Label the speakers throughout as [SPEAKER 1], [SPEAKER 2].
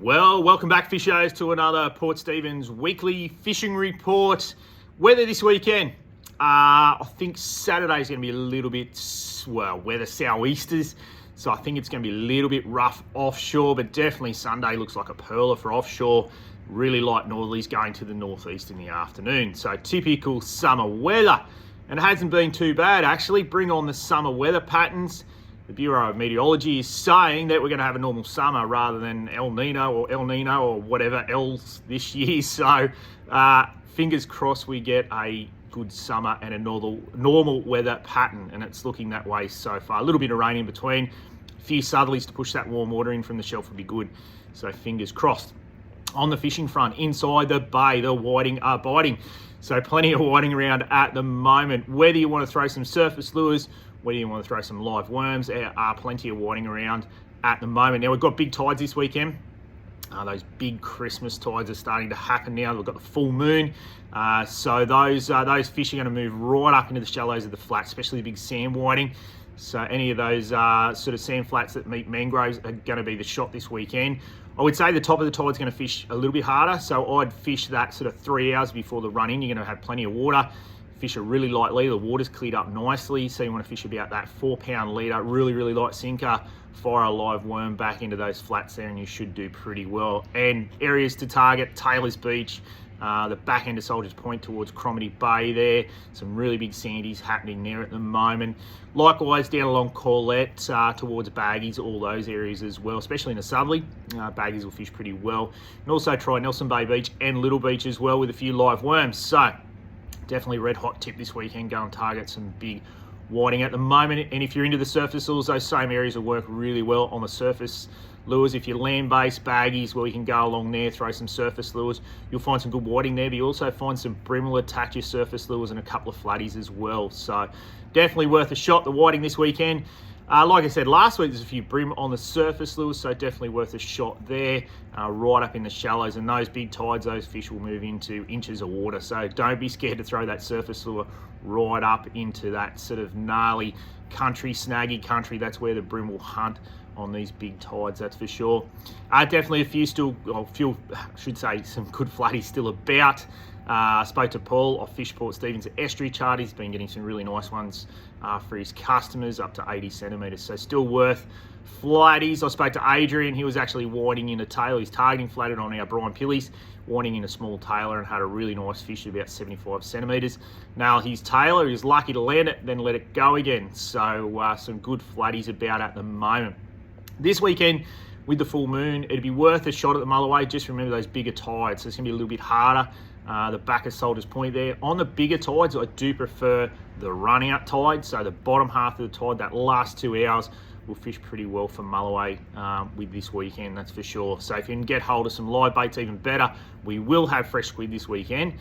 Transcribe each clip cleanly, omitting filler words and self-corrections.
[SPEAKER 1] Well, welcome back, fishers, to another Port Stephens weekly fishing report. Weather this weekend. I think Saturday's going to be a little bit, weather sou'easters. So I think it's going to be a little bit rough offshore, but definitely Sunday looks like a perler for offshore. Really light northerlies going to the northeast in the afternoon. So typical summer weather. And it hasn't been too bad, actually. Bring on the summer weather patterns. The Bureau of Meteorology is saying that we're going to have a normal summer rather than El Nino or whatever else this year. So fingers crossed we get a good summer and a normal weather pattern, and it's looking that way so far. A little bit of rain in between. A few southerlies to push that warm water in from the shelf would be good. So fingers crossed. On the fishing front, inside the bay, the whiting are biting. So plenty of whiting around at the moment. Whether you want to throw some surface lures, whether you want to throw some live worms, there are plenty of whiting around at the moment. Now, we've got big tides this weekend. Those big Christmas tides are starting to happen now. We've got the full moon. So those fish are going to move right up into the shallows of the flats, especially the big sand whiting. So any of those sort of sand flats that meet mangroves are going to be the shot this weekend. I would say the top of the tide's going to fish a little bit harder. So I'd fish that sort of 3 hours before the run in. You're going to have plenty of water. Fish a really light leader. The water's cleared up nicely, so you want to fish about that 4-pound leader, really light sinker. Fire a live worm back into those flats there and you should do pretty well. And areas to target: Taylor's Beach, the back end of Soldiers Point towards Cromarty Bay there. Some really big sandies happening there at the moment. Likewise down along Corlette towards Baggies, all those areas as well, especially in the southerly. Baggies will fish pretty well. And also try Nelson Bay Beach and Little Beach as well with a few live worms. So definitely red hot tip this weekend. Go and target some big whiting at the moment. And if you're into the surface lures, those same areas will work really well on the surface lures. If you're land-based baggies, well, you can go along there, throw some surface lures. You'll find some good whiting there, but you also find some brimble attach your surface lures and a couple of flatties as well. So definitely worth a shot, the whiting this weekend. Like I said last week, there's a few brim on the surface lures, so definitely worth a shot there, right up in the shallows. And those big tides, those fish will move into inches of water. So don't be scared to throw that surface lure right up into that sort of gnarly country, snaggy country. That's where the brim will hunt on these big tides, that's for sure. Definitely a few some good flatties still about. I spoke to Paul off Fish Port Stephens Estuary Chart. He's been getting some really nice ones for his customers, up to 80 centimetres, so still worth flatties. I spoke to Adrian. He was actually whiting in a tail. He's targeting flatted on our Brian Pillies, whiting in a small tailer, and had a really nice fish of about 75 centimetres. Nailed his tailer. He was lucky to land it, then let it go again. So some good flatties about at the moment. This weekend, with the full moon, it'd be worth a shot at the Mulloway. Just remember those bigger tides. So it's going to be a little bit harder. The back of Soldiers Point there. On the bigger tides, I do prefer the run out tide. So the bottom half of the tide, that last 2 hours, will fish pretty well for Mulloway with this weekend, that's for sure. So if you can get hold of some live baits, even better. We will have fresh squid this weekend.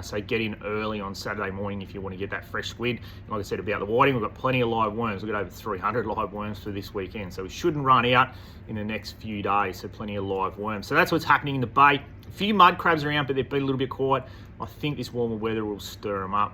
[SPEAKER 1] So get in early on Saturday morning if you want to get that fresh squid. Like I said about the whiting, we've got plenty of live worms. We've got over 300 live worms for this weekend. So we shouldn't run out in the next few days. So plenty of live worms. So that's what's happening in the bay. A few mud crabs around, but they've been a little bit quiet. I think this warmer weather will stir them up,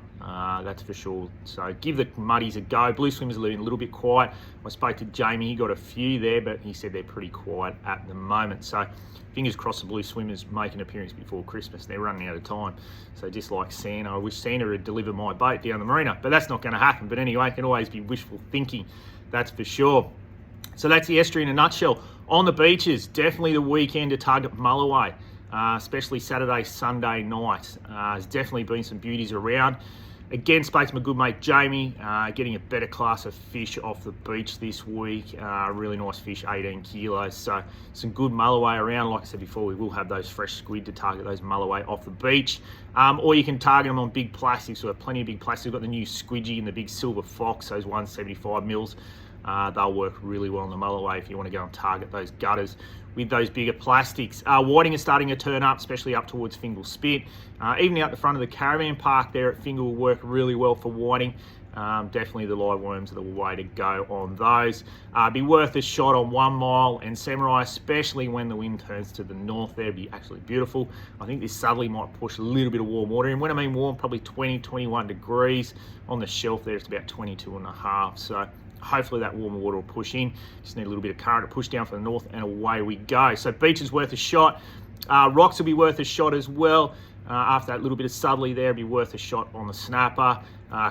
[SPEAKER 1] that's for sure. So give the muddies a go. Blue swimmers are a little bit quiet. I spoke to Jamie, he got a few there, but he said they're pretty quiet at the moment. So fingers crossed the blue swimmers make an appearance before Christmas. They're running out of time. So just like Santa, I wish Santa would deliver my boat down the marina, but that's not going to happen. But anyway, it can always be wishful thinking, that's for sure. So that's the estuary in a nutshell. On the beaches, definitely the weekend to target Mulloway. Especially Saturday, Sunday night. There's definitely been some beauties around. Again, spoke to my good mate Jamie, getting a better class of fish off the beach this week. Really nice fish, 18 kilos. So some good Mulloway around. Like I said before, we will have those fresh squid to target those Mulloway off the beach. Or you can target them on big plastics. We have plenty of big plastics. We've got the new Squidgy and the big Silver Fox, those 175 mils. They'll work really well on the Mulloway if you want to go and target those gutters with those bigger plastics. Whiting is starting to turn up, especially up towards Fingal Spit. Even out the front of the caravan park there at Fingal will work really well for whiting. Definitely the live worms are the way to go on those. Be worth a shot on 1 Mile and Samurai, especially when the wind turns to the north there. It'd be absolutely beautiful. I think this southerly might push a little bit of warm water in. When I mean warm, probably 20, 21 degrees. On the shelf there, it's about 22 and a half. So hopefully that warmer water will push in. Just need a little bit of current to push down from the north, and away we go. So beach is worth a shot. Rocks will be worth a shot as well. After that little bit of southerly there, it'll be worth a shot on the snapper.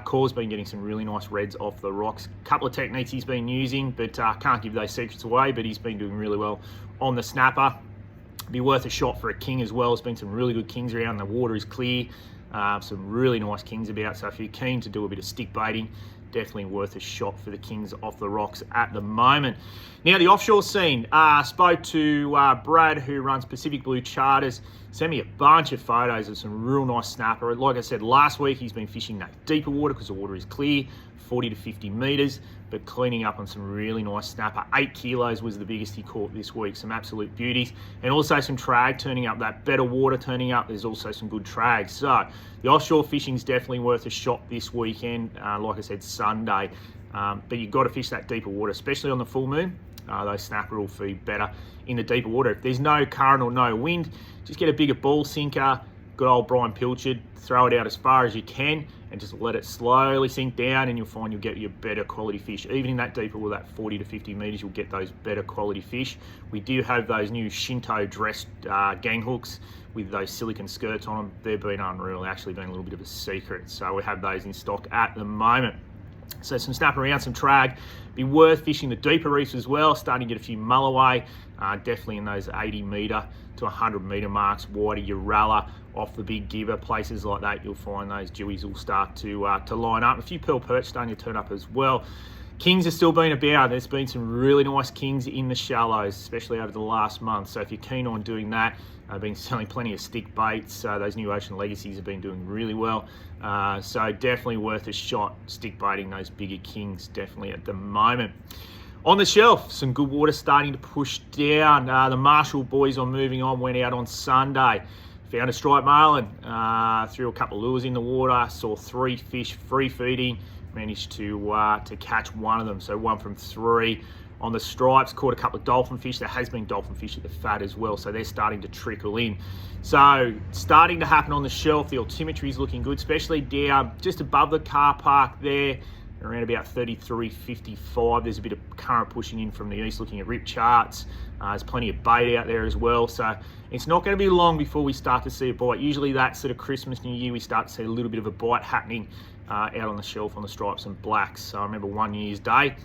[SPEAKER 1] Core's been getting some really nice reds off the rocks. A couple of techniques he's been using, but can't give those secrets away, but he's been doing really well on the snapper. Be worth a shot for a king as well. There's been some really good kings around. The water is clear. Some really nice kings about. So if you're keen to do a bit of stick baiting, definitely worth a shot for the kings off the rocks at the moment. Now the offshore scene. Spoke to Brad, who runs Pacific Blue Charters. Sent me a bunch of photos of some real nice snapper. Like I said last week, he's been fishing that deeper water because the water is clear, 40 to 50 metres, but cleaning up on some really nice snapper. 8 kilos was the biggest he caught this week. Some absolute beauties. And also some trag turning up, that better water turning up. There's also some good trags. So the offshore fishing is definitely worth a shot this weekend. Like I said, Sunday. But you've got to fish that deeper water, especially on the full moon. Those snapper will feed better in the deeper water. If there's no current or no wind, just get a bigger ball sinker, good old Brian Pilchard, throw it out as far as you can and just let it slowly sink down, and you'll find you'll get your better quality fish. Even in that deeper water, that 40 to 50 metres, you'll get those better quality fish. We do have those new Shinto dressed gang hooks with those silicone skirts on them. They've been unreal. They've actually been a little bit of a secret. So we have those in stock at the moment. So some snapper around, some trag. Be worth fishing the deeper reefs as well, starting to get a few mulloway, definitely in those 80 metre to 100 metre marks, wider Uralla, off the big giver, places like that, you'll find those dewies will start to line up. A few pearl perch starting to turn up as well. Kings are still being about. There's been some really nice kings in the shallows, especially over the last month. So if you're keen on doing that, I've been selling plenty of stick baits. Those new Ocean Legacies have been doing really well. So definitely worth a shot stick baiting those bigger kings, definitely at the moment. On the shelf, some good water starting to push down. The Marshall boys on Moving On went out on Sunday. Found a striped marlin, threw a couple of lures in the water, saw 3 fish free feeding, managed to catch one of them, so 1 from 3. On the stripes, caught a couple of dolphin fish. There has been dolphin fish at the fat as well, so they're starting to trickle in. So starting to happen on the shelf. The altimetry is looking good, especially down just above the car park there, around about 33.55. There's a bit of current pushing in from the east, looking at rip charts. There's plenty of bait out there as well, so it's not going to be long before we start to see a bite. Usually that sort of Christmas, New Year, we start to see a little bit of a bite happening out on the shelf on the stripes and blacks. So I remember one New Year's Day,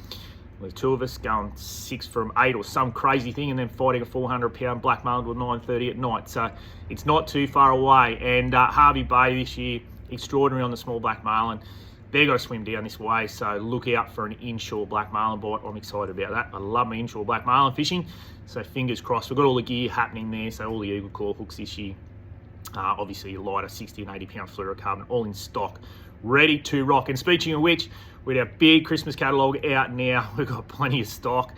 [SPEAKER 1] with 2 of us going 6 from 8 or some crazy thing, and then fighting a 400-pound black marlin till 9:30 at night. So it's not too far away. And Harvey Bay this year, extraordinary on the small black marlin. They've got to swim down this way, so look out for an inshore black marlin bite. I'm excited about that. I love my inshore black marlin fishing, so fingers crossed. We've got all the gear happening there, so all the Eagle Claw hooks this year. Obviously lighter 60 and 80 pound fluorocarbon, all in stock, ready to rock. And speaking of which, with our big Christmas catalogue out now, we've got plenty of stock.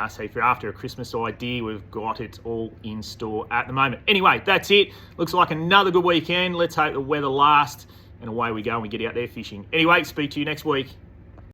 [SPEAKER 1] So if you're after a Christmas idea, we've got it all in store at the moment. Anyway, that's it. Looks like another good weekend. Let's hope the weather lasts, and away we go and we get out there fishing. Anyway, speak to you next week.